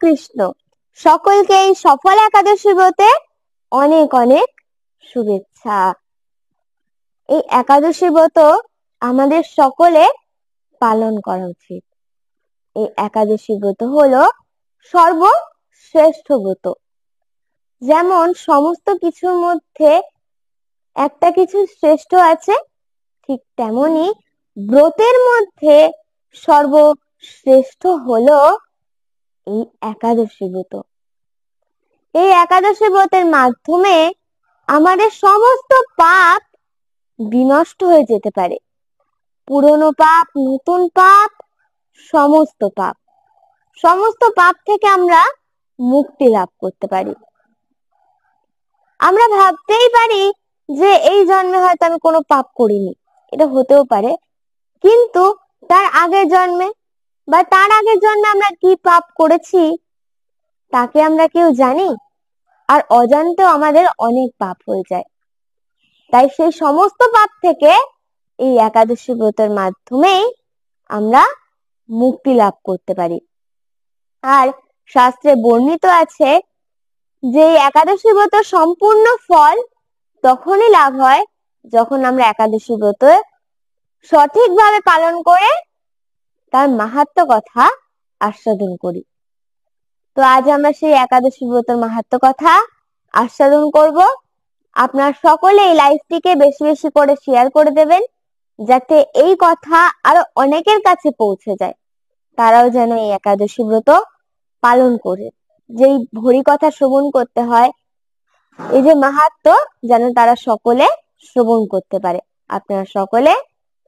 কৃষ্ণ। সকলকে এই সফল একাদশী ব্রতে অনেক অনেক শুভেচ্ছা। এই একাদশী ব্রত আমাদের সকলে পালন করা উচিত। এই একাদশী ব্রত হলো সর্বশ্রেষ্ঠ ব্রত। যেমন সমস্ত কিছুর মধ্যে একটা কিছু শ্রেষ্ঠ আছে, ঠিক তেমনি ব্রতের মধ্যে সর্বশ্রেষ্ঠ হলো এই একাদশী ব্রত। এই একাদশী ব্রতের মাধ্যমে আমাদের সমস্ত পাপ বিনষ্ট হয়ে যেতে পারে। পুরনো পাপ, নতুন পাপ, সমস্ত পাপ থেকে আমরা মুক্তি লাভ করতে পারি। আমরা ভাবতেই পারি যে এই জন্মে হয়তো আমি কোনো পাপ করিনি, এটা হতেও পারে, কিন্তু তার আগের জন্মে আমরা কি পাপ করেছি তাকে আমরা কেউ জানি? আর অজান্তেও আমাদের অনেক পাপ হয়ে যায়। তাই সেই সমস্ত পাপ থেকে এই একাদশী ব্রতের মাধ্যমেই আমরা মুক্তি লাভ করতে পারি। আর শাস্ত্রে বর্ণিত আছে যে একাদশী ব্রত সম্পূর্ণ ফল তখনই লাভ হয় যখন আমরা একাদশী ব্রত সঠিকভাবে পালন করে তার মাহাত্ম্য কথা আস্বাদন করি। তো আজ আমরা সেই একাদশী ব্রতের মাহাত্ম্য কথা আস্বাদন করব। আপনারা সকলে এই লাইভটিকে বেশি বেশি করে শেয়ার করে দেবেন, যাতে এই কথা আরো অনেকের কাছে পৌঁছে যায়, তারাও যেন এই একাদশী ব্রত পালন করে। যেই হরি কথা শ্রবণ করতে হয়, এই যে মাহাত্ম্য, যেন তারা সকলে শ্রবণ করতে পারে। আপনারা সকলে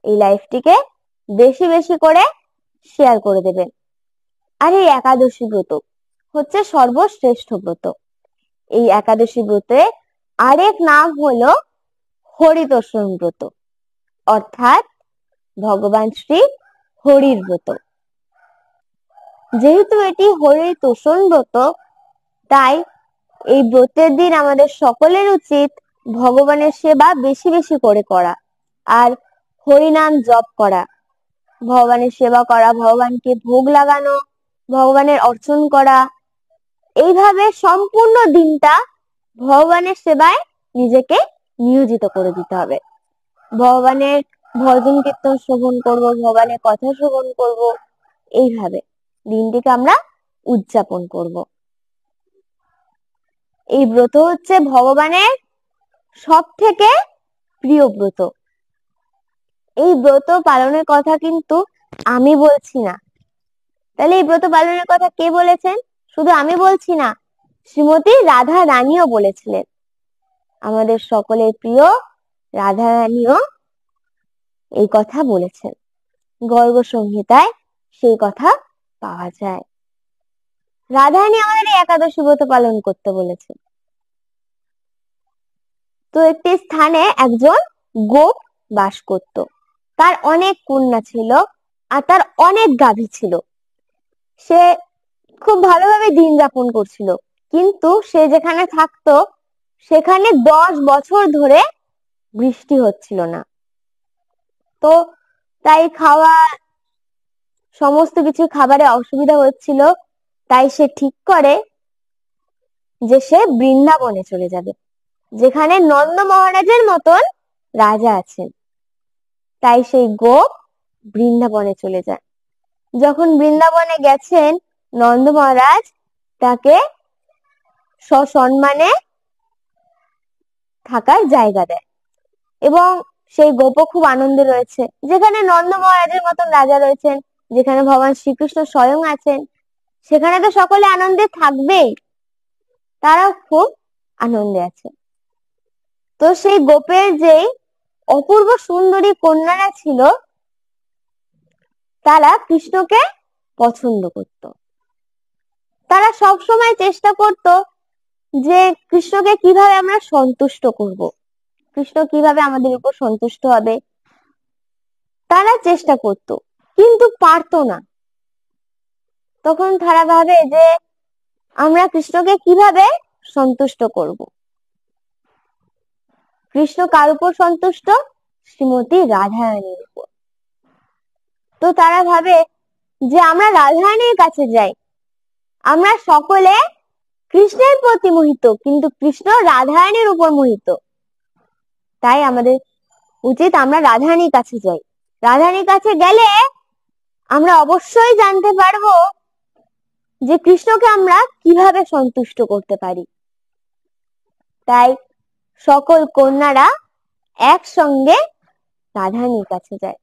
এই লাইভটিকে বেশি বেশি করে শেয়ার করে দেবেন। আর এই একাদশী ব্রত হচ্ছে সর্বশ্রেষ্ঠ ব্রত। এই একাদশী ব্রতে আরেক নাম হলো হরিতোষণ ব্রত, অর্থাৎ ভগবান শ্রী হরির ব্রত। যেহেতু এটি হরিতোষণ ব্রত, তাই এই ব্রতের দিন আমাদের সকলের উচিত ভগবানের সেবা বেশি বেশি করে করা, আর হরিনাম জপ করা, ভগবানের সেবা করা, ভগবানকে ভোগ লাগানো, ভগবানের অর্চন করা। এইভাবে সম্পূর্ণ দিনটা ভগবানের সেবায় নিজেকে নিয়োজিত করে দিতে হবে। ভগবানের ভজন কীর্তন শ্রবণ করব, ভগবানের কথা শ্রবণ করব, এইভাবে দিনটিকে আমরা উদযাপন করব। এই ব্রত হচ্ছে ভগবানের সব থেকে প্রিয় ব্রত। এই ব্রত পালনের কথা কিন্তু আমি বলছি না। তাহলে এই ব্রত পালনের কথা কে বলেছেন? শুধু আমি বলছি না, শ্রীমতী রাধা রানীও বলেছিলেন। আমাদের সকলের প্রিয় রাধা রানীও এই কথা বলেছেন। গর্গ সংহিতায় সেই কথা পাওয়া যায়। রাধা রানী আমাদের এই একাদশী ব্রত পালন করতে বলেছেন। তো একটি স্থানে একজন গোপ বাস করত। তার অনেক কন্যা ছিল আর তার অনেক গাভী ছিল। সে খুব ভালোভাবে দিন যাপন করছিল, কিন্তু সে যেখানে থাকতো সেখানে 10 বছর ধরে বৃষ্টি হচ্ছিল না। তো তাই সমস্ত কিছু খাবারে অসুবিধা হচ্ছিল। তাই সে ঠিক করে যে সে বৃন্দাবনে চলে যাবে, যেখানে নন্দ মহারাজের মতন রাজা আছেন। তাই সেই গোপ বৃন্দাবনে চলে যায়। যখন বৃন্দাবনে গেছেন, নন্দ মহারাজ তাকে সসম্মানে থাকার জায়গা দেয় এবং সেই গোপও খুব আনন্দে রয়েছে। যেখানে নন্দ মহারাজের মতন রাজা রয়েছেন, যেখানে ভগবান শ্রীকৃষ্ণ স্বয়ং আছেন, সেখানে তো সকলে আনন্দে থাকবেই, তারাও খুব আনন্দে আছে। তো সেই গোপের যে অপূর্ব সুন্দরী কন্যারা ছিল, তারা কৃষ্ণকে পছন্দ করত। তারা সব সময় চেষ্টা করত যে কৃষ্ণকে কিভাবে আমরা সন্তুষ্ট করব, কৃষ্ণ কিভাবে আমাদের উপর সন্তুষ্ট হবে, তারা চেষ্টা করত, কিন্তু পারতো না। তখন তারা ভাবে যে আমরা কৃষ্ণকে কিভাবে সন্তুষ্ট করব। কৃষ্ণ কার উপর সন্তুষ্ট? শ্রীমতী রাধা রানীর উপর। তো তারা ভাবে যে আমরা রাধা রানীর কাছে যাই, আমরা সকলে কৃষ্ণের প্রতি মোহিত, কিন্তু কৃষ্ণ রাধারানীর উপর মোহিত। তাই আমাদের উচিত আমরা রাধারানীর কাছে যাই। রাধারানীর কাছে গেলে আমরা অবশ্যই জানতে পারবো যে কৃষ্ণকে আমরা কিভাবে সন্তুষ্ট করতে পারি। তাই সকল কন্যারা একসঙ্গে রাধারানীর কাছে যায়।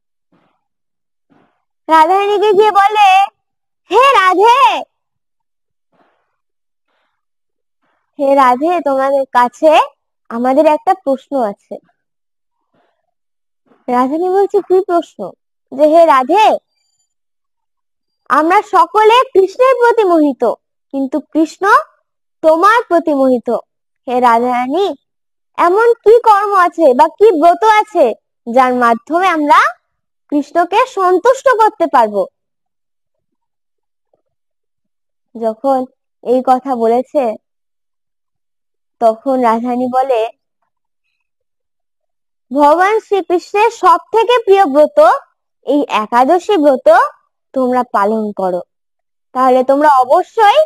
রাধারানীকে গিয়ে বলে, হে রাধে, হে রাধে, তোমাদের কাছে আমাদের একটা প্রশ্ন আছে। রাধারানী বলছে, কি প্রশ্ন? যে হে রাধে, আমরা সকলে কৃষ্ণের প্রতি মোহিত, কিন্তু কৃষ্ণ তোমার প্রতি মোহিত। হে রাধারানী, এমন কি কর্ম আছে বা কি ব্রত আছে যার মাধ্যমে আমরা কৃষ্ণকে সন্তুষ্ট করতে পারবো? যখন এই কথা বলেছে তখন রাধারানী বলে, ভগবান শ্রীকৃষ্ণের সব থেকে প্রিয় ব্রত এই একাদশী ব্রত তোমরা পালন করো, তাহলে তোমরা অবশ্যই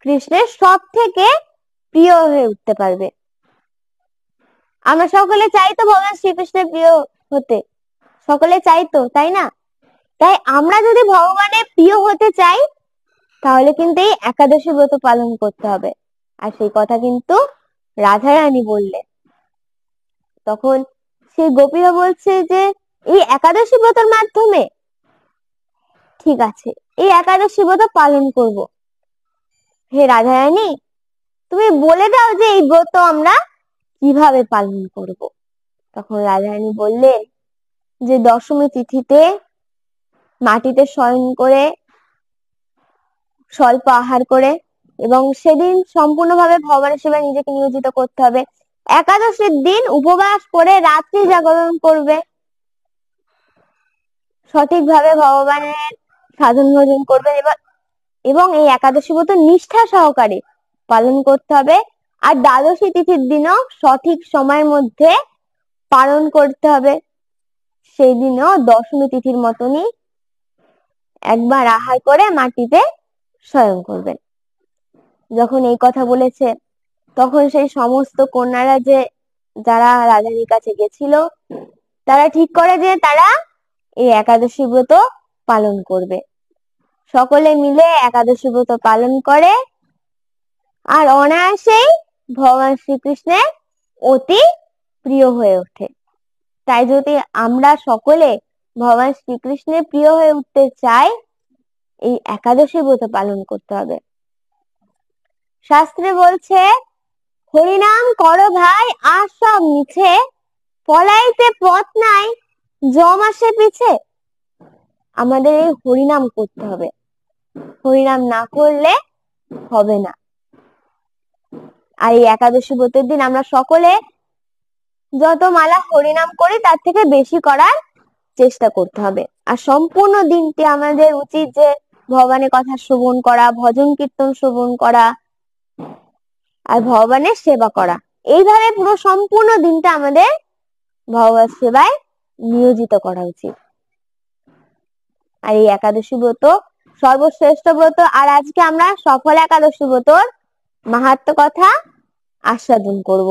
কৃষ্ণের সব থেকে প্রিয় হয়ে উঠতে পারবে। আমরা সকলে চাই তো ভগবান শ্রীকৃষ্ণের প্রিয় হতে, সকলে চাই তো, তাই না? তাই আমরা যদি ভগবানের প্রিয় হতে চাই তাহলে কিন্তু এই একাদশী ব্রত পালন করতে হবে। আর সেই কথা কিন্তু রাধারানী বললেন। তখন সেই গোপীরা বলছে যে এই একাদশী ব্রতের মাধ্যমে, ঠিক আছে, এই একাদশী ব্রত পালন করব। হে রাধারানী, তুমি বলে দাও যে এই ব্রত আমরা কিভাবে পালন করব। তখন রাধারানী বললেন যে দশমী তিথিতে মাটিতে শয়ন করে স্বল্প আহার করে এবং সেদিন সম্পূর্ণভাবে ভগবানের সেবায় নিজেকে নিয়োজিত করতে হবে। একাদশীর দিন উপবাস করে রাত্রি জাগরণ করবে, সঠিকভাবে ভগবানের সাধন ভজন করবেন এবং এই একাদশী ব্রত নিষ্ঠা সহকারে পালন করতে হবে। আর দ্বাদশী তিথির দিনও সঠিক সময়ের মধ্যে পালন করতে হবে। সেই দিনও দশমী তিথির মতনই একবার আহার করে মাটিতে শয়ন করবেন। যখন এই কথা বলেছে তখন সেই সমস্ত কন্যারা যারা রাধারানীর কাছে গেছিল তারা ঠিক করে যে তারা এই একাদশী ব্রত পালন করবে। সকলে মিলে একাদশী ব্রত পালন করে আর অনায়াসেই ভগবান শ্রীকৃষ্ণের অতি প্রিয় হয়ে ওঠে। তাই যদি আমরা সকলে ভগবান শ্রীকৃষ্ণের প্রিয় হয়ে উঠতে চাই, এই একাদশী ব্রত পালন করতে হবে। শাস্ত্রে বলছে, হরিনাম করো ভাই আর সব মিছে, পলাইতে পথ নাই যম আসে পিছে। আমাদের এই হরিনাম করতে হবে, হরিনাম না করলে হবে না। আর এই একাদশী ব্রতের দিন আমরা সকলে যত মালা হরিনাম করি তার থেকে বেশি করার চেষ্টা করতে হবে। আর সম্পূর্ণ দিনটি আমাদের উচিত যে ভগবানের কথা শ্রবণ করা, ভজন কীর্তন শ্রবণ করা আর ভগবানের সেবা করা। এইভাবে পুরো সম্পূর্ণ দিনটা আমাদের ভগবান সেবায় নিয়োজিত করা উচিত। আর এই একাদশী ব্রত সর্বশ্রেষ্ঠ ব্রত। আর আজকে আমরা সফল একাদশী ব্রতর মাহাত্ম্য কথা আস্বাদন করব।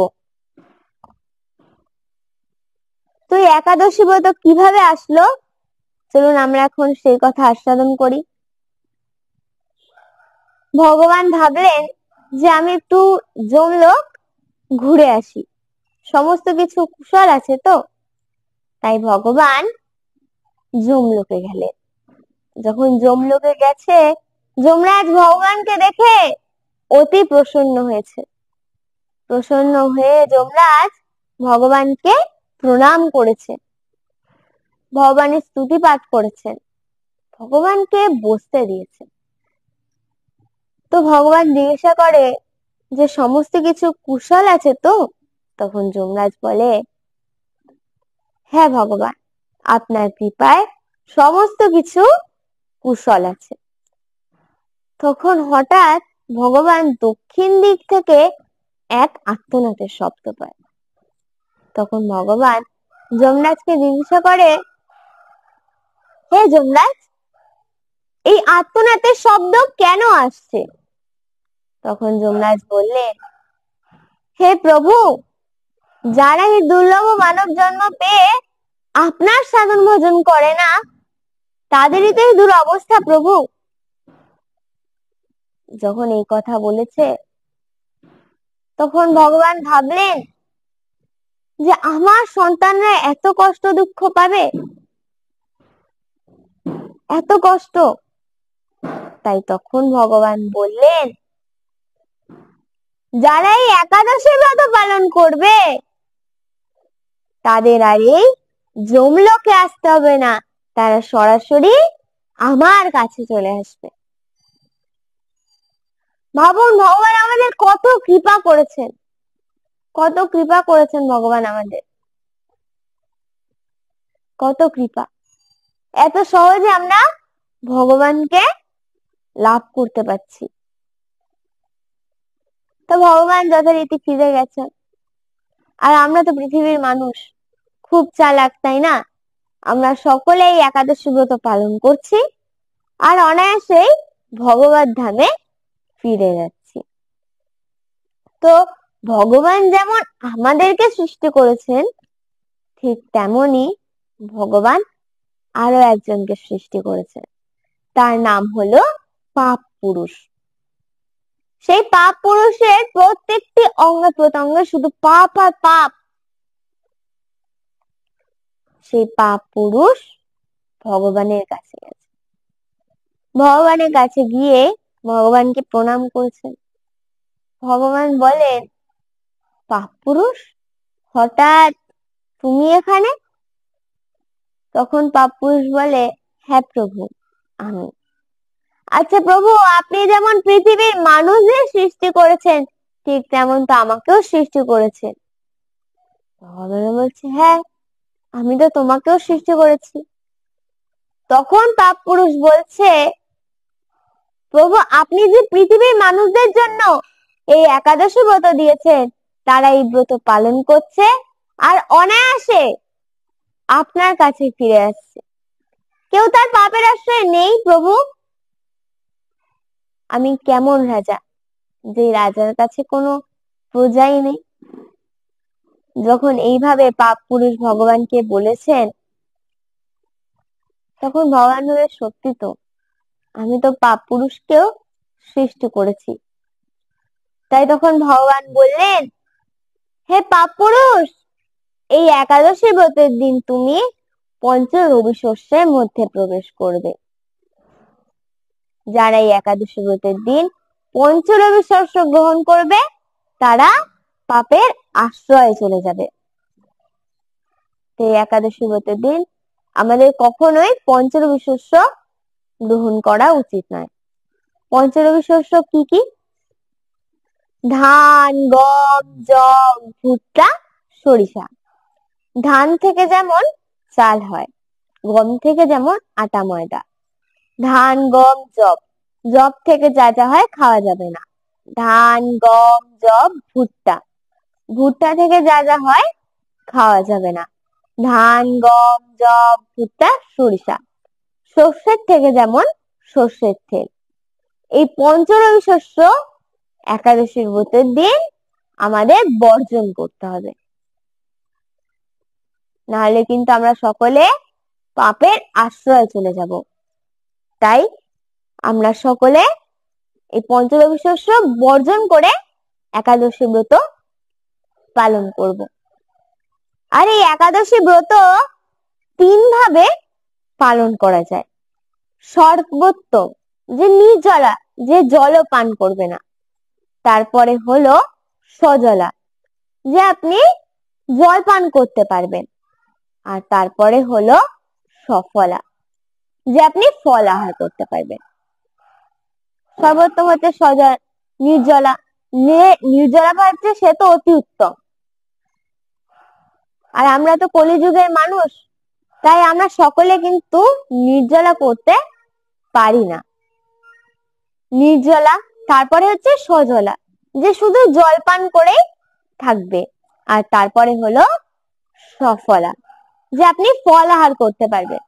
তো এই একাদশী ব্রত কিভাবে আসলো, চলুন আমরা এখন সেই কথা আস্বাদন করি। ভগবান ভাবলেন যে আমি একটু যমলোক ঘুরে আসি, সমস্ত কিছু কুশল আছে তো। তাই ভগবান যমলোকে গেলেন। যখন যমলোকে গেছে, যমরাজ ভগবানকে দেখে অতি প্রসন্ন হয়েছে। প্রসন্ন হয়ে যমরাজ ভগবানকে প্রণাম করেছে, ভগবানের স্তুতি পাঠ করেছেন, ভগবানকে বসতে দিয়েছে। তো ভগবান জিজ্ঞাসা করে যে সমস্ত কিছু কুশল আছে তো? তখন যমরাজ বলে, হ্যাঁ ভগবান, আপনার কৃপায় সমস্ত কিছু কুশল আছে। তখন হঠাৎ ভগবান দক্ষিণ দিক থেকে এক আর্তনাদের শব্দ পায়। তখন ভগবান যমরাজকে জিজ্ঞাসা করে, হে যমরাজ, এই আর্তনাদের শব্দ কেন আসছে? তখন যমরাজ বললেন, হে প্রভু, যারা এই দুর্লভ মানব জন্ম পেয়ে আপনার সাধন ভজন করে না, তাদেরই তো এই দুরবস্থা প্রভু। যখন এই কথা বলেছে, তখন ভগবান ভাবলেন যে আমার সন্তানরা এত কষ্ট দুঃখ পাবে, এত কষ্ট। তাই তখন ভগবান বললেন, যারা এই একাদশী ব্রত পালন করবে, তাদের আর এই যমলোকে আসতে হবে না, তারা সরাসরি আমার কাছে চলে আসবে। ভাবুন, ভগবান আমাদের কত কৃপা করেছেন, কত কৃপা করেছেন ভগবান আমাদের, কত কৃপা। এত সহজে আমরা ভগবানকে লাভ করতে পারছি। তো ভগবান যথারীতি ফিরে গেছেন। আর আমরা তো পৃথিবীর মানুষ, খুব চালাক, তাই না? আমরা সকলেই একাদশী ব্রত পালন করছি আর অনায়াসেই ভগবত ধামে ফিরে যাচ্ছি। তো ভগবান যেমন আমাদেরকে সৃষ্টি করেছেন, ঠিক তেমনি ভগবান আরো একজনকে সৃষ্টি করেছেন। তার নাম হলো পাপ পুরুষ। সেই পাপ পুরুষের প্রত্যেকটি অঙ্গ প্রত্যঙ্গে শুধু পাপ আর পাপ। সেই পাপ পুরুষ ভগবানের কাছে গেছে, ভগবানের কাছে গিয়ে ভগবানকে প্রণাম করেছেন। ভগবান বলেন, পাপ পুরুষ, হঠাৎ তুমি এখানে? তখন পাপ পুরুষ বলে, হ্যাঁ প্রভু, আমি। আচ্ছা প্রভু, আপনি যেমন পৃথিবীর মানুষদের সৃষ্টি করেছেন, ঠিক তেমন তো আমাকেও সৃষ্টি করেছেন। ভগবান বলছে, হ্যাঁ, আমি তো তোমাকেও সৃষ্টি করেছি। তখন পাপ পুরুষ বলছে, প্রভু, আপনি যে পৃথিবীর মানুষদের জন্য এই একাদশী ব্রত দিয়েছেন, তারা এই ব্রত পালন করছে আর অনায়াসে আপনার কাছে ফিরে আসছে। কেউ তার পাপের আশ্রয় নেই প্রভু। আমি কেমন রাজা, যে রাজার কাছে কোনো প্রজাই নেই? যখন এইভাবে পাপ পুরুষ ভগবানকে বলেছেন, তখন ভগবান বলে, সত্যি তো, আমি তো পাপ পুরুষকেও সৃষ্টি করেছি। তাই তখন ভগবান বললেন, হে পাপ পুরুষ, এই একাদশী ব্রতের দিন তুমি পঞ্চ রবি শস্যের মধ্যে প্রবেশ করবে। যারা এই একাদশী ব্রতের দিন পঞ্চ রবি শস্য গ্রহণ করবে, তারা পাপের আশ্রয়ে চলে যাবে। এই একাদশী ব্রতের দিন আমাদের কখনোই পঞ্চরবি শস্য গ্রহণ করা উচিত নয়। পঞ্চরবি শস্য কি কি? ধান, গম, যব, ভুট্টা, সরিষা। ধান থেকে যেমন চাল হয়, গম থেকে যেমন আটা ময়দা। ধান, গম, যব, যব থেকে যা যা হয় খাওয়া যাবে না। ধান, গম, যব, ভুট্টা, ভুট্টা থেকে যা যা হয় খাওয়া যাবে না। ধান, গম, যব, ভুট্টা, সরিষা, সর্ষের থেকে যেমন সর্ষের তেল। এই পঞ্চরবি শস্য একাদশীর ব্রতের দিন আমাদের বর্জন করতে হবে, নাহলে কিন্তু আমরা সকলে পাপের আশ্রয়ে চলে যাব। তাই আমরা সকলে এই পঞ্চরবি শস্য বর্জন করে একাদশী ব্রত পালন করব। আর এই একাদশী ব্রত 3 ভাবে পালন করা যায়। সর্বোত্তম, যে নির্জলা, যে জল পান করবে না। তারপরে হলো সজলা, যে আপনি জল পান করতে পারবেন। আর তারপরে হলো সফলা, যে আপনি ফল আহার করতে পারবেন। সর্বোত্তম হচ্ছে নির্জলা। নির্জলা ভাবছে সে তো অতি উত্তম। আর আমরা তো কলিযুগের মানুষ, তাই আমরা সকলে কিন্তু নির্জলা করতে পারি না। নির্জলা, তারপরে হচ্ছে সজলা, যে শুধু জল পান করেই থাকবে। আর তারপরে হলো সফলা, যে আপনি ফল আহার করতে পারবেন।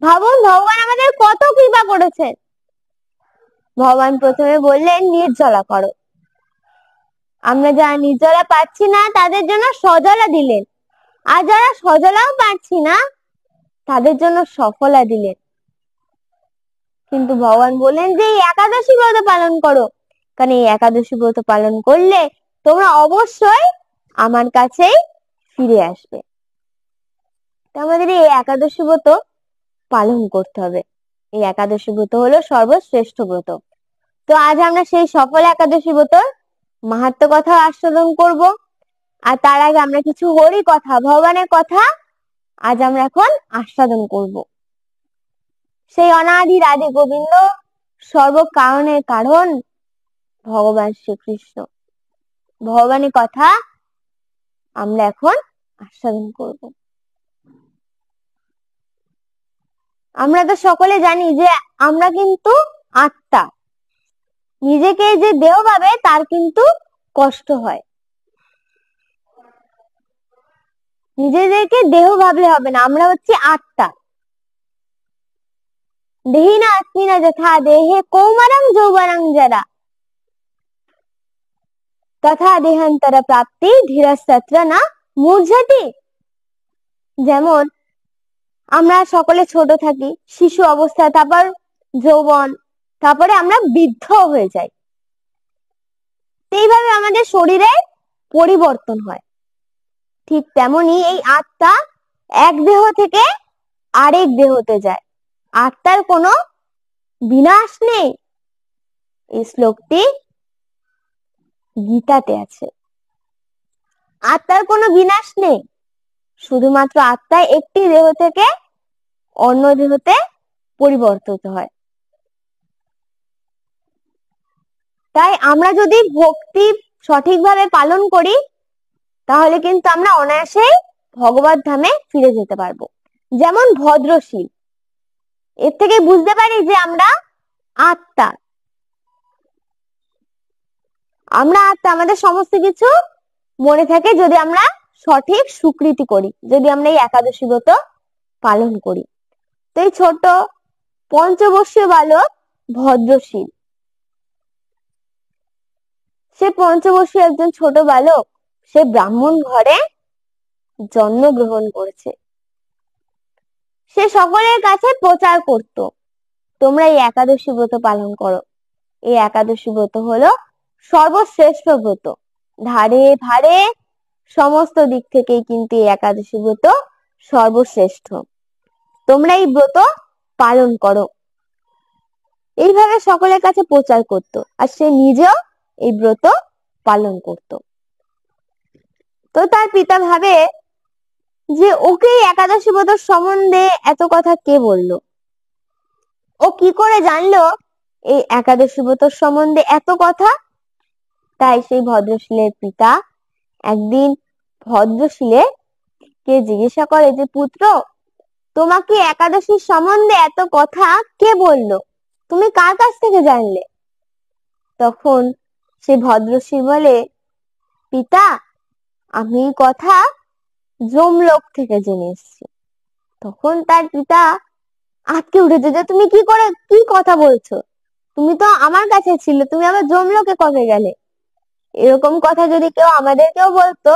ভাবুন, ভগবান আমাদের কত কৃপা করেছেন। ভগবান প্রথমে বললেন নির্জলা করো, আমরা যারা নির্জলা পাচ্ছি না তাদের জন্য সজলা দিলেন, আর যারা সজলাও পাচ্ছি না তাদের জন্য সফলা দিলেন। কিন্তু ভগবান বললেন যে এই একাদশী ব্রত পালন করো, কারণ এই একাদশী ব্রত পালন করলে তোমরা অবশ্যই আমার কাছেই ফিরে আসবে। তো আমাদের এই একাদশী ব্রত পালন করতে হবে। এই একাদশী ব্রত হলো সর্বশ্রেষ্ঠ ব্রত। তো আজ আমরা সেই সফল একাদশী ব্রতর মাহাত্ম্য কথা আস্বাদন করব। আর তার আগে আমরা কিছু হরি কথা, ভগবানের কথা আজ আমরা এখন আস্বাদন করব। সেই অনাদি আদি গোবিন্দ, সর্বকারণের কারণ ভগবান শ্রীকৃষ্ণ, ভগবানের কথা আমরা এখন আস্বাদন করব। আমরা তো সকলে জানি যে আমরা কিন্তু আত্মা, নিজেকে যে দেহ ভাবে তার কিন্তু কষ্ট হয়। নিজেদেরকে দেহ ভাবলে হবে না, আমরা হচ্ছে আত্মা। দেহি না আত্মি না যথা দেহে কৌমারং যৌবনং যারা তথা দেহান্তর প্রাপ্তি ধীরস্তত্র না মূর্ঝতি। যেমন আমরা সকলে ছোট থাকি, শিশু অবস্থায়, তারপর যৌবন, তারপরে আমরা বৃদ্ধ হয়ে যাই। এইভাবে আমাদের শরীরে পরিবর্তন হয়। ঠিক তেমনি এই আত্মা এক দেহ থেকে আরেক দেহতে যায়, আত্মার কোনো বিনাশ নেই। এই শ্লোকটি গীতাতে আছে। আত্মার কোনো বিনাশ নেই, শুধুমাত্র আত্মা একটি দেহ থেকে অন্য দেহতে পরিবর্তিত হয়। তাই আমরা যদি ভক্তি সঠিকভাবে পালন করি তাহলে কিন্তু আমরা অনায়াসেই ভগবত ধামে ফিরে যেতে পারবো। যেমন ভদ্রশীল, এর থেকে বুঝতে পারি যে আমরা আত্মা। আমরা আত্মা, আমাদের সমস্ত কিছু মনে থাকে যদি আমরা সঠিক স্বীকৃতি করি, যদি আমরা এই একাদশী ব্রত পালন করি। তো এই ছোট পঞ্চবর্ষীয় বালক ভদ্রশীল, সে পঞ্চবর্ষীয় একজন ছোট বালক, সে ব্রাহ্মণ ঘরে জন্মগ্রহণ করেছে। সে সকলের কাছে প্রচার করত, তোমরা এই একাদশী ব্রত পালন করো। এই একাদশী ব্রত হলো সর্বশ্রেষ্ঠ ব্রত। ধারে ধারে সমস্ত দিক থেকেই কিন্তু এই একাদশী ব্রত সর্বশ্রেষ্ঠ। তোমরা এই ব্রত পালন করো, এইভাবে সকলের কাছে প্রচার করত। আর সে নিজেও এই ব্রত পালন করত। তো তার পিতা ভাবে যে ওকে একাদশী ব্রত সম্বন্ধে এত কথা কে বললো, ও কি করে জানলো এই একাদশী ব্রত সম্বন্ধে এত কথা। তাই সেই ভদ্রশীলের পিতা একদিন ভদ্রশীলের কে জিজ্ঞাসা করে যে পুত্র, তোমাকে একাদশীর সম্বন্ধে এত কথা কে বললো, তুমি কার কাছ থেকে জানলে? তখন সেই ভদ্রশীল বলে, পিতা, আমি এই কথা যমলোক থেকে জেনে এসেছি। তখন তার পিতা আটকে উঠেছে যে তুমি কি কথা বলছো, তুমি তো আমার কাছে ছিলে, তুমি আবার যমলোকে কবে গেলে? এরকম কথা যদি কেউ আমাদেরকেও বলতো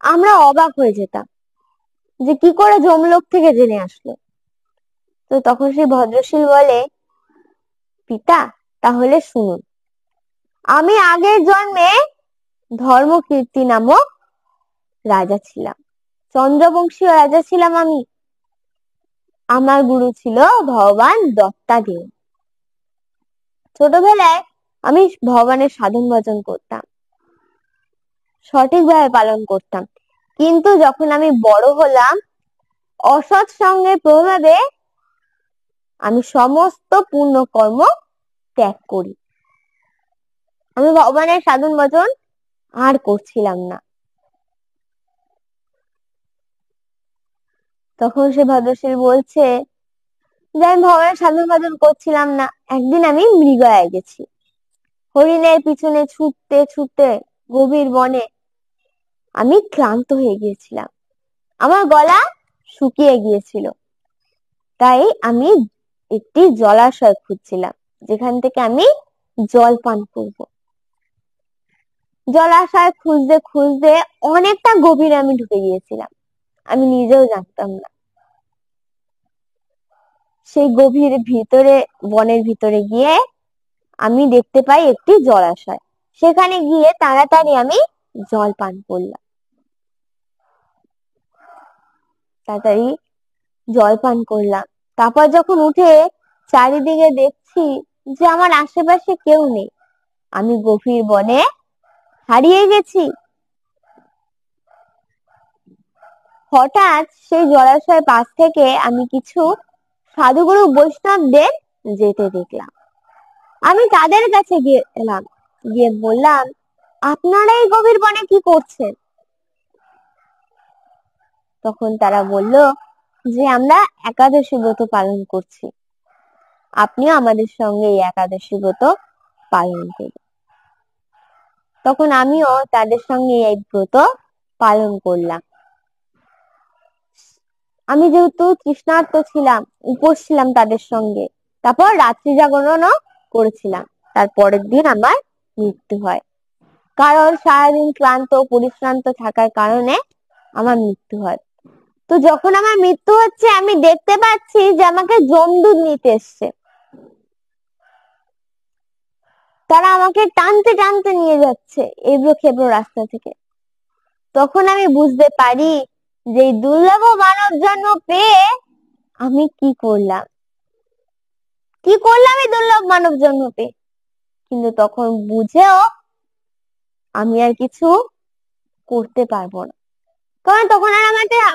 আমরা অবাক হয়ে যেতাম যে কি করে যমলোক থেকে জেনে আসলো। তো তখন সেই ভদ্রশীল বলে, পিতা তাহলে শুনুন, আমি আগের জন্মে ধর্মকীর্তি নামক রাজা ছিলাম, চন্দ্রবংশীয় রাজা ছিলাম আমি। আমার গুরু ছিল ভগবান দত্তাদেব। ছোটবেলায় আমি ভগবানের সাধন ভজন করতাম, সঠিকভাবে পালন করতাম। কিন্তু যখন আমি বড় হলাম, অসৎ সঙ্গের প্রভাবে আমি সমস্ত পূর্ণ কর্ম ত্যাগ করি। আমি ভগবানের সাধন ভজন আর করছিলাম না। তখন সে ভদ্রশীল বলছে যে আমি ভগবানের সাধন ভজন করছিলাম না, একদিন আমি মৃগয়ায় গেছি। হরিণের পিছনে ছুটতে ছুটতে গভীর বনে আমি ক্লান্ত হয়ে গিয়েছিলাম, আমার গলা শুকিয়ে গিয়েছিল। তাই আমি একটি জলাশয় খুঁজছিলাম যেখান থেকে আমি জল পান করব। জলাশয় খুঁজতে খুঁজতে অনেকটা গভীরে আমি ঢুকে গিয়েছিলাম, আমি নিজেও জানতাম না। সেই গভীর ভিতরে, বনের ভিতরে গিয়ে আমি দেখতে পাই একটি জলাশয়। সেখানে গিয়ে তাড়াতাড়ি আমি জল পান করলাম, তাড়াতাড়ি জল পান করলাম। তারপর যখন উঠে চারিদিকে দেখছি যে আমার আশেপাশে কেউ নেই, আমি গভীর বনে হারিয়ে গেছি। হঠাৎ সেই জলাশয়ের পাশ থেকে আমি কিছু সাধুগুরু বৈষ্ণবদের যেতে দেখলাম। আমি তাদের কাছে গেলাম, গিয়ে বললাম, আপনারা এই গভীর বনে কি করছেন? তখন তারা বলল যে আমরা একাদশী ব্রত পালন করছি, আপনিও আমাদের সঙ্গে এই একাদশী ব্রত পালন করুন। তখন আমিও তাদের সঙ্গে এই ব্রত পালন করলাম। আমি যেহেতু তৃষ্ণার্ত ছিলাম, উপোস ছিলাম তাদের সঙ্গে, তারপর রাত্রি জাগরণও করেছিলাম। তারপরের দিন আমার মৃত্যু হয়, কারণ সারাদিন ক্লান্ত পরিশ্রান্ত থাকার কারণে আমার মৃত্যু হয়। তো যখন আমার মৃত্যু হচ্ছে, আমি দেখতে পাচ্ছি যে আমাকে যমদূত নিতে এসছে। তারা আমাকে টানতে টানতে নিয়ে যাচ্ছে এবড়ো খেবড়ো রাস্তা থেকে। তখন আমি বুঝতে পারি যে দুর্লভ মানব জন্ম পেয়ে আমি কি করলাম এই দুর্লভ মানব জন্ম পেয়ে। কিন্তু তখন বুঝেও আমি আর কিছু করতে পারবো না, কারণ তখন আর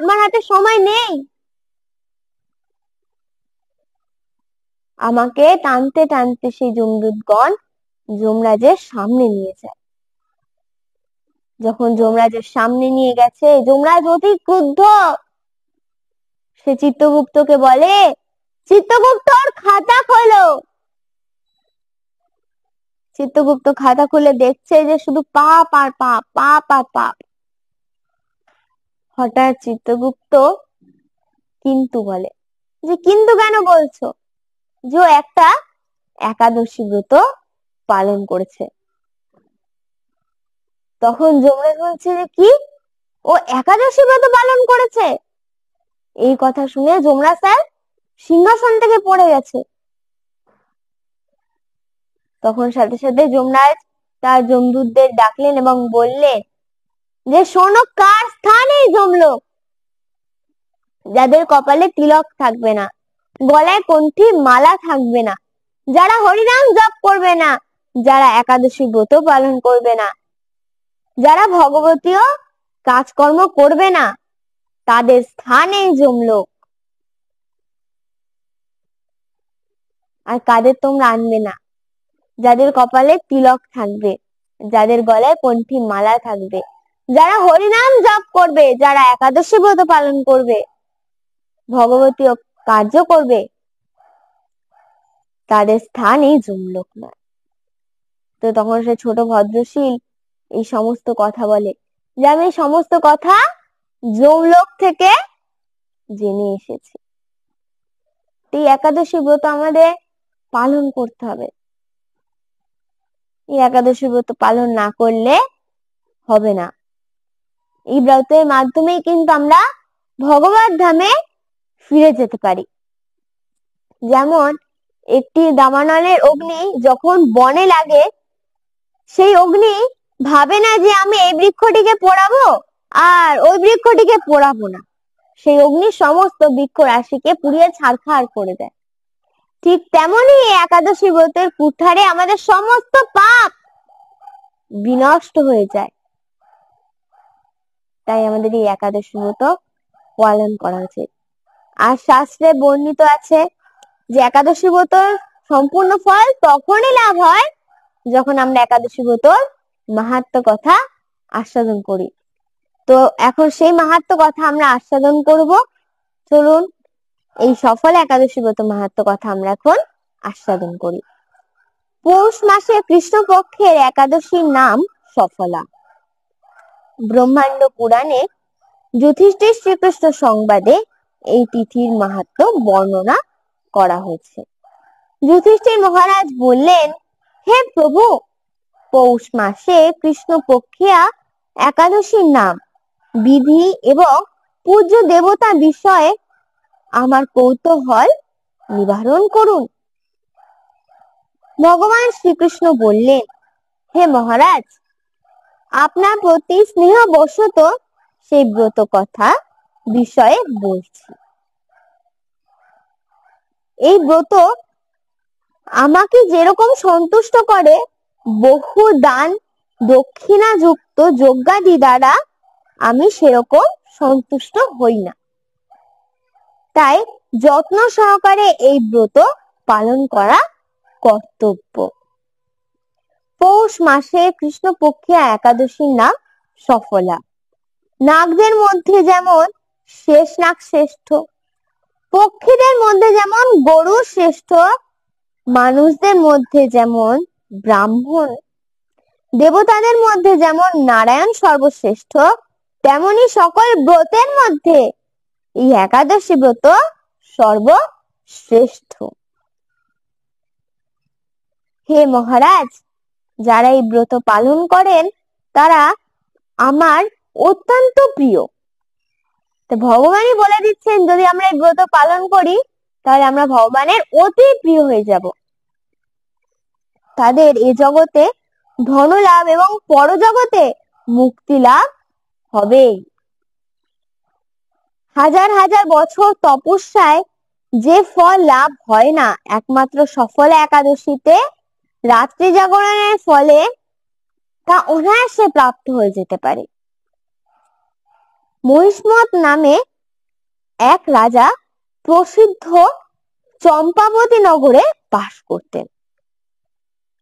আমার হাতে সময় নেই। আমাকে টানতে টানতে সেই যমদূতগণ যমরাজের সামনে নিয়ে যায়। যখন যমরাজের সামনে নিয়ে গেছে, যমরাজ অতি ক্রুদ্ধ। সে চিত্রগুপ্তকে বলে, চিত্রগুপ্ত ওর খাতা খোলো। চিত্রগুপ্ত খাতা খুলে দেখছে যে শুধু পাপ আর পাপ, পাপ আর পাপ। হঠাৎ চিত্রগুপ্ত কিন্তু বলে, যে কিন্তু কেন বলছো? যে একটা একাদশী ব্রত পালন করেছে। তখন যমরাজ বলছে যে কি, ও একাদশী ব্রত পালন করেছে? এই কথা শুনে যমরাজ স্যার সিংহাসন থেকে পড়ে গেছে। তখন সাথে সাথে যমরাজ তার যমদূতদের ডাকলেন এবং বললেন যে শোনো, কার স্থানে যমলোক? যাদের কপালে তিলক থাকবে না, গলায় কণ্ঠী মালা থাকবে না, যারা হরিনাম জপ করবে না, যারা একাদশী ব্রত পালন করবে না, যারা ভগবতীয় কাজকর্ম করবে না, তাদের স্থানে যমলোক। আর কাদের তোমরা আনবে না? যাদের কপালে তিলক থাকবে, যাদের গলায় কণ্ঠী মালা থাকবে, যারা হরিনাম জপ করবে, যারা একাদশী ব্রত পালন করবে, ভগবতীয় কার্য করবে, তাদের স্থান এই যমলোক নয়। তো তখন সে ছোট ভদ্রশীল এই সমস্ত কথা বলে, যে আমি সমস্ত কথা যমলোক থেকে জেনে এসেছি। এই একাদশী ব্রত আমাদের পালন করতে হবে। এই একাদশী ব্রত পালন না করলে হবে না। এই ব্রতের মাধ্যমেই কিন্তু আমরা ভগবত ধামে ফিরে যেতে পারি। যেমন একটি দাবানলের অগ্নি যখন বনে লাগে, সেই অগ্নি ভাবে না যে আমি এই বৃক্ষটিকে পোড়াবো আর ওই বৃক্ষটিকে পোড়াবো না। সেই অগ্নি সমস্ত বৃক্ষ রাশিকে পুড়িয়ে ছারখার করে দেয়। ঠিক তেমনই একাদশী ব্রতের কুঠারে আমাদের সমস্ত পাপ বিনষ্ট হয়ে যায়। তাই আমাদের এই একাদশী ব্রত পালন করা উচিত। আর শাস্ত্রে বর্ণিত আছে যে একাদশী ব্রতর সম্পূর্ণ ফল তখনই লাভ হয় যখন আমরা একাদশী ব্রতর মাহাত্ম্য কথা আস্বাদন করি। তো এখন সেই মাহাত্ম্য কথা আমরা আস্বাদন করব। চলুন এই সফল একাদশী ব্রত মাহাত্ম্য কথা আমরা এখন আস্বাদন করি। পৌষ মাসে কৃষ্ণপক্ষের একাদশীর নাম সফলা। ব্রহ্মাণ্ড পুরাণে যুধিষ্ঠির শ্রীকৃষ্ণ সংবাদে এই তিথির মাহাত্ম্য বর্ণনা করা হয়েছে। যুধিষ্ঠির মহারাজ বললেন, হে প্রভু, পৌষ মাসে কৃষ্ণপক্ষিয়া একাদশীর নাম, বিধি এবং পূজ্য দেবতা বিষয়ে আমার কৌতূহল নিবারণ করুন। ভগবান শ্রীকৃষ্ণ বললেন, হে মহারাজ, আপনার প্রতি স্নেহবশত সেই ব্রত কথা বিষয়ে বলছি। এই ব্রত আমাকে যেরকম সন্তুষ্ট করে, বহু দান দক্ষিণা যুক্ত যজ্ঞাদি দ্বারা আমি সেরকম সন্তুষ্ট হই না। তাই যত্ন সহকারে এই ব্রত পালন করা কর্তব্য। পৌষ মাসে কৃষ্ণপক্ষিয়া একাদশীর নাম সফলা। নাগদের মধ্যে যেমন শেষ নাগ শ্রেষ্ঠ, পক্ষীদের মধ্যে যেমন গরু শ্রেষ্ঠ, মানুষদের মধ্যে যেমন ব্রাহ্মণ, দেবতাদের মধ্যে যেমন নারায়ণ সর্বশ্রেষ্ঠ, তেমনি সকল ব্রতের মধ্যে এই একাদশী ব্রত সর্বশ্রেষ্ঠ। হে মহারাজ, যারা এই ব্রত পালন করেন তারা আমার অত্যন্ত প্রিয়। তো ভগবানই বলে দিচ্ছেন, যদি আমরা এই ব্রত পালন করি তাহলে আমরা ভগবানের অতি প্রিয় হয়ে যাব। তাদের এ জগতে ধনলাভ এবং পরজগতে মুক্তি লাভ হবে। হাজার হাজার বছর তপস্যায় যে ফল লাভ হয় না, একমাত্র সফলা একাদশীতে রাত্রি জাগরণের ফলে তা অনায়াসে প্রাপ্ত হয়ে যেতে পারে। মহিষ্মত নামে এক রাজা প্রসিদ্ধ চম্পাবতী নগরে বাস করতেন।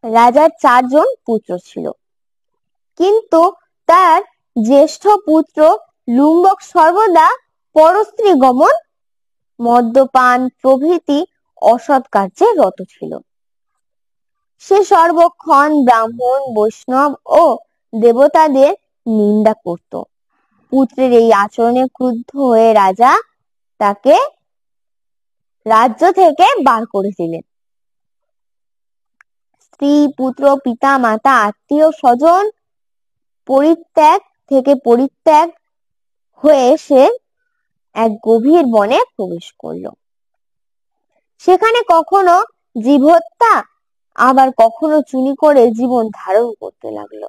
রাজার 4 জন পুত্র ছিল, কিন্তু তার জ্যেষ্ঠ পুত্র লুম্বক সর্বদা পরস্ত্রী গমন, মদ্যপান প্রভৃতি অসৎ কার্যে রত ছিল। সে সর্বক্ষণ ব্রাহ্মণ, বৈষ্ণব ও দেবতাদের নিন্দা করত। পুত্রের এই আচরণে ক্রুদ্ধ হয়ে রাজা তাকে রাজ্য থেকে বার করে দিলেন। স্ত্রী, পুত্র, পিতা, মাতা, আত্মীয় স্বজন পরিত্যাগ হয়ে সে এক গভীর বনে প্রবেশ করল। সেখানে কখনো জীব হত্যা, আবার কখনো চুরি করে জীবন ধারণ করতে লাগলো।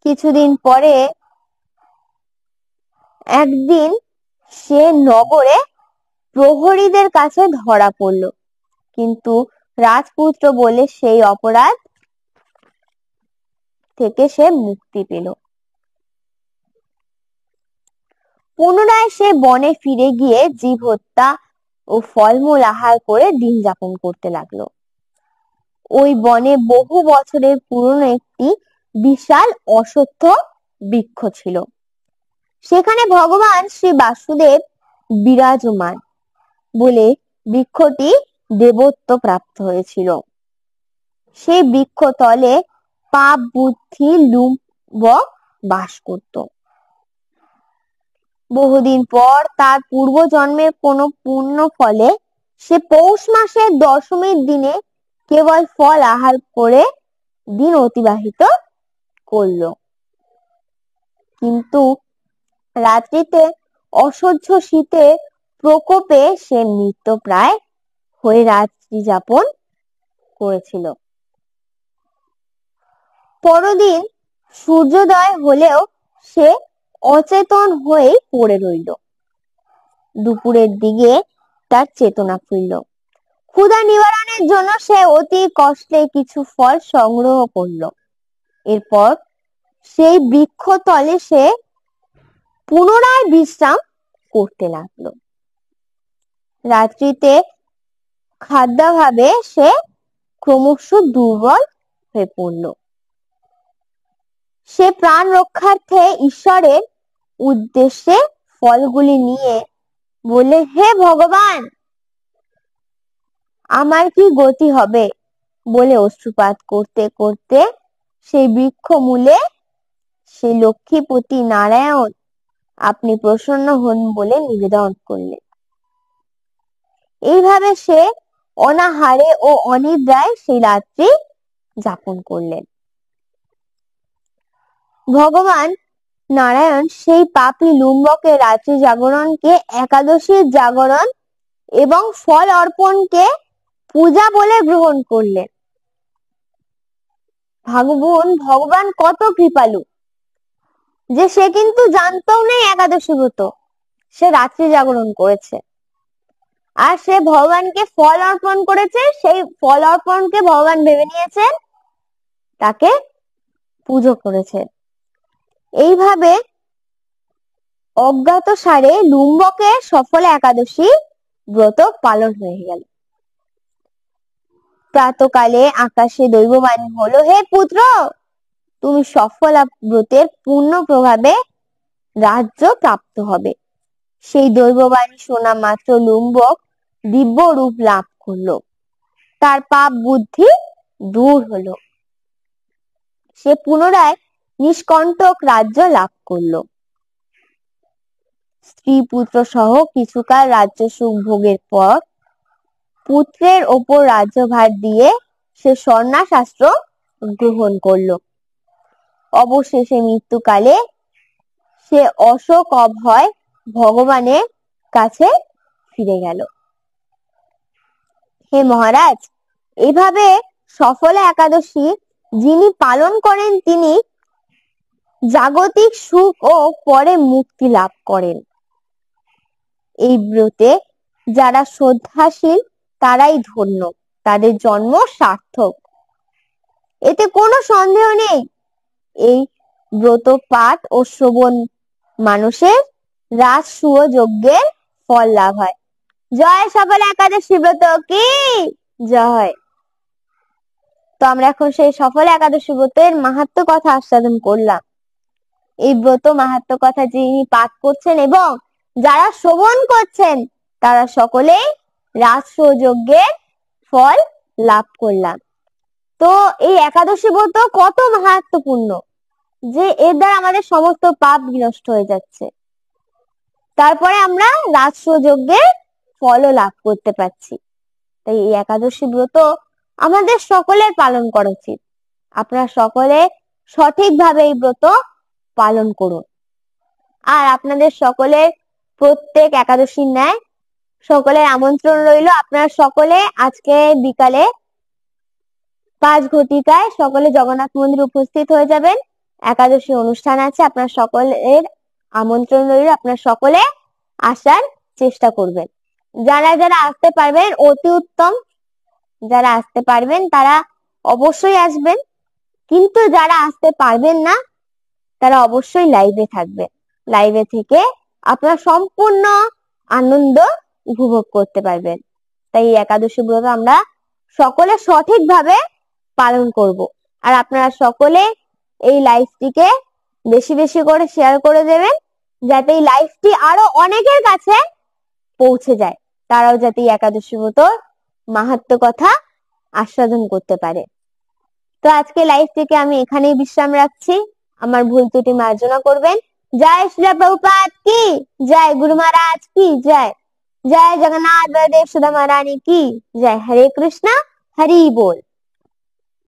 কিছুদিন পরে একদিন সে নগরে প্রহরীদের কাছে ধরা পড়ল, কিন্তু রাজপুত্র বলে সেই অপরাধ থেকে সে মুক্তি পেল। পুনরায় সে বনে ফিরে গিয়ে জীব হত্যা ও ফলমূল আহার করে দিন যাপন করতে লাগলো। ওই বনে বহু বছরের পুরনো একটি বিশাল অশ্বত্থ বৃক্ষ ছিল। সেখানে ভগবান শ্রী বাসুদেব বিরাজমান বলে বৃক্ষটি দেবত্ব প্রাপ্ত হয়েছিল। সেই বৃক্ষ তলে পাপ বুদ্ধি লুম্বক বাস করত। বহুদিন পর তার পূর্ব জন্মের কোনো পুণ্য ফলে সে পৌষ মাসের দশমীর দিনে কেবল ফল আহার করে দিন অতিবাহিত করল। কিন্তু রাত্রিতে অসহ্য শীতের প্রকোপে সে মৃতপ্রায় হয়ে রাত্রি যাপন করেছিল। পরদিন সূর্যোদয় হলেও সে অচেতন হয়ে পড়ে রইল। দুপুরের দিকে তার চেতনা ফিরল। ক্ষুধা নিবারণের জন্য সে অতি কষ্টে কিছু ফল সংগ্রহ করল। এরপর সেই বৃক্ষ তলে সে পুনরায় বিশ্রাম করতে লাগলো। রাত্রিতে খাদ্যাভাবে সে ক্রমশ দুর্বল হয়ে পড়ল। সে প্রাণ রক্ষার্থে ঈশ্বরের উদ্দেশ্যে ফলগুলি নিয়ে বলে, হে ভগবান, আমার কি গতি হবে বলে অশ্রুপাত করতে করতে সেই বৃক্ষ মূলে সেই লক্ষ্মীপতি নারায়ণ আপনি প্রসন্ন হন বলে নিবেদন করলেন। এইভাবে সে অনাহারে ও অনিদ্রায় সেই রাত্রি যাপন করলেন। ভগবান নারায়ণ সেই পাপী লুম্বকের রাত্রি জাগরণকে একাদশীর জাগরণ এবং ফল অর্পণকে পূজা বলে গ্রহণ করলেন। ভগবান কত কৃপালু, যে সে কিন্তু জানতেও নেই একাদশী ব্রত, সে রাত্রি জাগরণ করেছে, আর সে ভগবানকে ফল অর্পণ করেছে। সেই ফল অর্পণকে ভগবান ভেবে নিয়েছেন, তাকে পুজো করেছে। এইভাবে অজ্ঞাত সারে লুম্বকে সফল একাদশী ব্রত পালন হয়ে গেল। প্রাতকালে আকাশে দৈববাণী হলো, হে পুত্র, তুমি সফল ব্রতের পূর্ণ প্রভাবে রাজ্য প্রাপ্ত হবে। সেই দৈববাণী শোনা মাত্র লুম্বক দিব্য রূপ লাভ করলো, তার পাপ বুদ্ধি দূর হলো, সে পুনরায় নিষ্কণ্টক রাজ্য লাভ করলো। স্ত্রী পুত্র সহ কিছুকাল রাজ্য সুখ ভোগের পর পুত্রের ওপর রাজ্যভার দিয়ে সে সন্ন্যাস আশ্রম গ্রহণ করলো। অবশেষে মৃত্যুকালে সে অশোক অভয় ভগবানের কাছে ফিরে গেল। হে মহারাজ, এভাবে সফল একাদশী যিনি পালন করেন তিনি জাগতিক সুখ ও পরে মুক্তি লাভ করেন। এই ব্রতে যারা শ্রদ্ধাশীল তারাই ধন্য, তাদের জন্ম সার্থক, এতে কোনো সন্দেহ নেই। এই ব্রত পাঠ ও শ্রবণ মানুষের রাজসূয় যজ্ঞের ফল লাভ হয়। জয় সফল একাদশী ব্রত কি জয়। তো আমরা এখন সেই সফল একাদশী ব্রতের মাহাত্ম্য কথা আস্বাদন করলাম। এই ব্রত মাহাত্ম্য কথা যিনি পাঠ করছেন এবং যারা শ্রবণ করছেন তারা সকলেই রাজসূয় যজ্ঞের ফল লাভ করলাম। তো এই একাদশী ব্রত কত মাহাত্ম্যপূর্ণ, যে এর দ্বারা আমাদের সমস্ত পাপ বিনষ্ট হয়ে যাচ্ছে, তারপরে আমরা রাজসূয় যজ্ঞের ফলও লাভ করতে পারছি। তাই এই একাদশী ব্রত আমাদের সকলের পালন করা উচিত। আপনারা সকলে সঠিকভাবে এই ব্রত পালন করুন। আর আপনাদের সকলের প্রত্যেক একাদশীর ন্যায় সকলের আমন্ত্রণ রইল। আপনারা সকলে আজকে বিকালে 5 ঘটিকায় সকলে জগন্নাথ মন্দিরে উপস্থিত হয়ে যাবেন। একাদশী অনুষ্ঠান আছে, আপনারা সকলের আমন্ত্রণ রইল। আপনারা সকলে আসার চেষ্টা করবেন। যারা যারা আসতে পারবেন অতি উত্তম, যারা আসতে পারবেন তারা অবশ্যই আসবেন, কিন্তু যারা আসতে পারবেন না তারা অবশ্যই লাইভে থাকবেন। লাইভে থেকে আপনারা সম্পূর্ণ আনন্দ উপভোগ করতে পারবেন। তাই এই একাদশী ব্রত আমরা সকলে সঠিকভাবে পালন করব। আর আপনারা সকলে এই লাইভটিকে বেশি বেশি করে শেয়ার করে দেবেন, যাতে এই লাইভটি আরো অনেকের কাছে পৌঁছে যায়, তারাও যাতে এই একাদশী ব্রতর মাহাত্ম্য কথা আস্বাদন করতে পারে। তো আজকে লাইভটিকে আমি এখানেই বিশ্রাম রাখছি। আমার ভুল ত্রুটি মার্জনা করবেন। জয় শ্রীল প্রভুপাদ কি জয়, গুরু মহারাজ কি জয়, জয় জগন্নাথ বলদেব সুদামা রানী কি জয়। হরে কৃষ্ণ, হরি बोल।